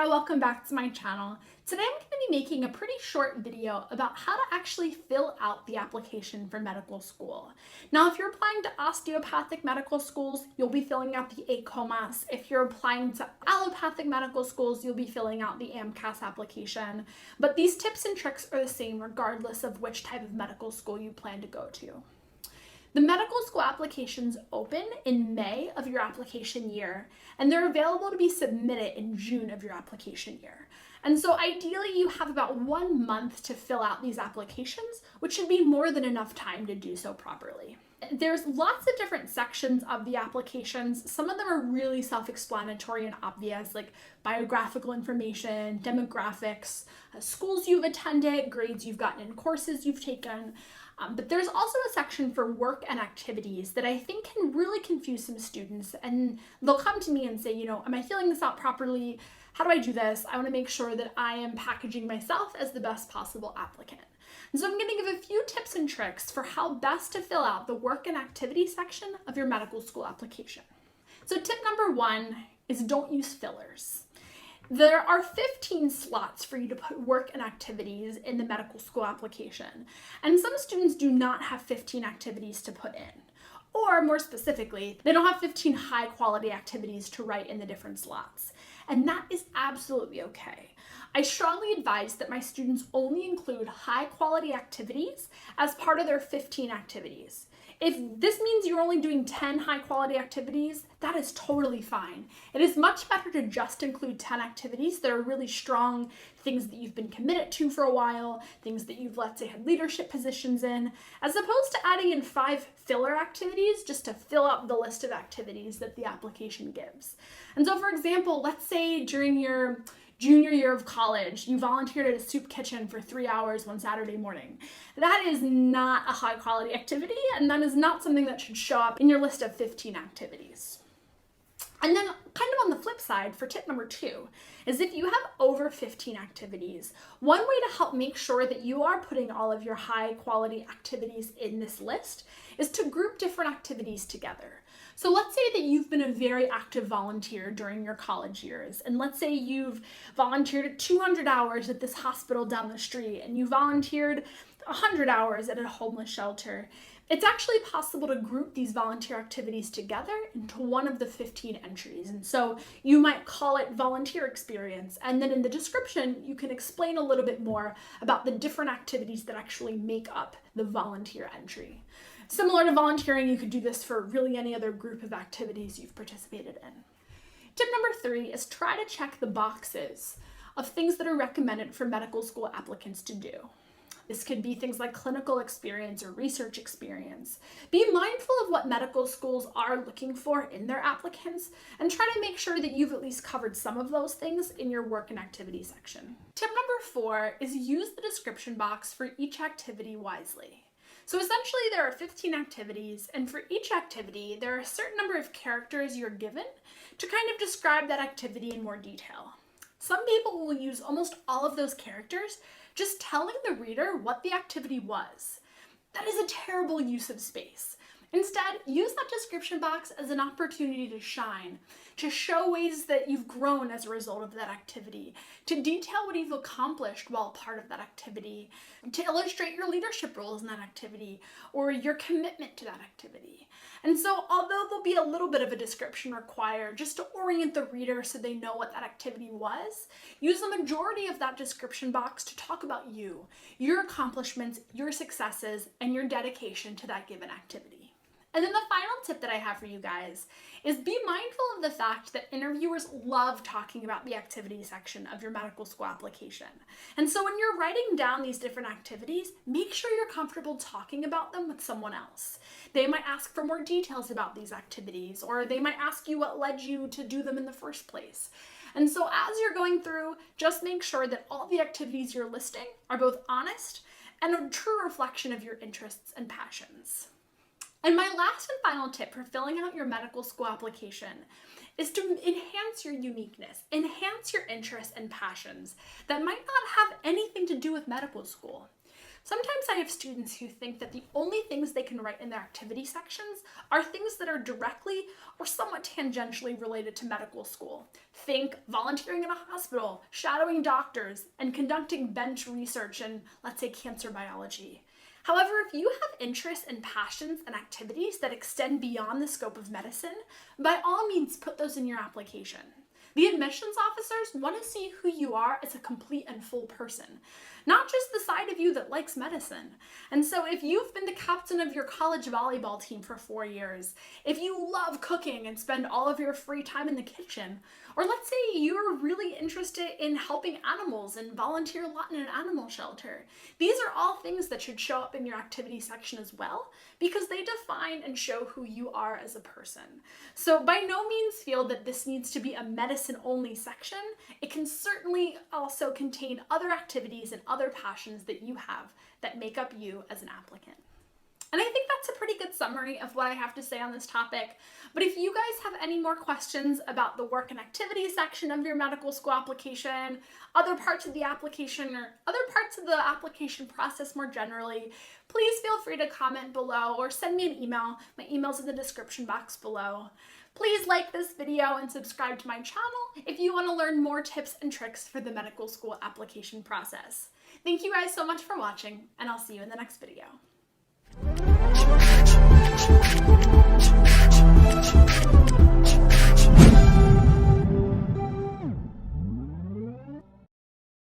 Welcome back to my channel. Today I'm going to be making a pretty short video about how to actually fill out the application for medical school. Now, if you're applying to osteopathic medical schools, you'll be filling out the ACOMAS. If you're applying to allopathic medical schools, you'll be filling out the AMCAS application. But these tips and tricks are the same regardless of which type of medical school you plan to go to. The medical school applications open in May of your application year, and they're available to be submitted in June of your application year. And so ideally you have about 1 month to fill out these applications, which should be more than enough time to do so properly. There's lots of different sections of the applications. Some of them are really self-explanatory and obvious, like biographical information, demographics, schools you've attended, grades you've gotten in courses you've taken. But there's also a section for work and activities that I think can really confuse some students, and they'll come to me and say, am I filling this out properly? How do I do this? I want to make sure that I am packaging myself as the best possible applicant. And so I'm going to give a few tips and tricks for how best to fill out the work and activity section of your medical school application. So tip number 1 is don't use fillers. There are 15 slots for you to put work and activities in the medical school application, and some students do not have 15 activities to put in. Or more specifically, they don't have 15 high quality activities to write in the different slots. And that is absolutely okay. I strongly advise that my students only include high quality activities as part of their 15 activities. If this means you're only doing 10 high quality activities, that is totally fine. It is much better to just include 10 activities that are really strong, things that you've been committed to for a while, things that you've, let's say, had leadership positions in, as opposed to adding in 5 filler activities just to fill out the list of activities that the application gives. And so, for example, let's say during your junior year of college, you volunteered at a soup kitchen for 3 hours one Saturday morning. That is not a high quality activity, and that is not something that should show up in your list of 15 activities. And then kind of on the flip side, for tip number 2, is if you have over 15 activities, one way to help make sure that you are putting all of your high quality activities in this list is to group different activities together. So let's say that you've been a very active volunteer during your college years, and let's say you've volunteered 200 hours at this hospital down the street, and you volunteered 100 hours at a homeless shelter. It's actually possible to group these volunteer activities together into one of the 15 entries. And so you might call it volunteer experience. And then in the description, you can explain a little bit more about the different activities that actually make up the volunteer entry. Similar to volunteering, you could do this for really any other group of activities you've participated in. Tip number 3 is try to check the boxes of things that are recommended for medical school applicants to do. This could be things like clinical experience or research experience. Be mindful of what medical schools are looking for in their applicants, and try to make sure that you've at least covered some of those things in your work and activity section. Tip number 4 is use the description box for each activity wisely. So essentially there are 15 activities, and for each activity there are a certain number of characters you're given to kind of describe that activity in more detail. Some people will use almost all of those characters just telling the reader what the activity was. That is a terrible use of space. Instead, use that description box as an opportunity to shine, to show ways that you've grown as a result of that activity, to detail what you've accomplished while part of that activity, to illustrate your leadership roles in that activity or your commitment to that activity. And so, although there'll be a little bit of a description required just to orient the reader so they know what that activity was, use the majority of that description box to talk about you, your accomplishments, your successes, and your dedication to that given activity. And then the final tip that I have for you guys is be mindful of the fact that interviewers love talking about the activity section of your medical school application. And so when you're writing down these different activities, make sure you're comfortable talking about them with someone else. They might ask for more details about these activities, or they might ask you what led you to do them in the first place. And so as you're going through, just make sure that all the activities you're listing are both honest and a true reflection of your interests and passions. And my last and final tip for filling out your medical school application is to enhance your uniqueness, enhance your interests and passions that might not have anything to do with medical school. Sometimes I have students who think that the only things they can write in their activity sections are things that are directly or somewhat tangentially related to medical school. Think volunteering in a hospital, shadowing doctors, and conducting bench research in, let's say, cancer biology. However, if you have interests and passions and activities that extend beyond the scope of medicine, by all means put those in your application. The admissions officers want to see who you are as a complete and full person, not just the side of you that likes medicine. And so if you've been the captain of your college volleyball team for 4 years, if you love cooking and spend all of your free time in the kitchen, or let's say you're really interested in helping animals and volunteer a lot in an animal shelter, these are all things that should show up in your activity section as well, because they define and show who you are as a person. So by no means feel that this needs to be a medicine-only section. It can certainly also contain other activities and other passions that you have that make up you as an applicant. And I think that's a pretty good summary of what I have to say on this topic. But if you guys have any more questions about the work and activity section of your medical school application, other parts of the application, or other parts of the application process more generally, please feel free to comment below or send me an email. My email's in the description box below. Please like this video and subscribe to my channel if you want to learn more tips and tricks for the medical school application process. Thank you guys so much for watching, and I'll see you in the next video.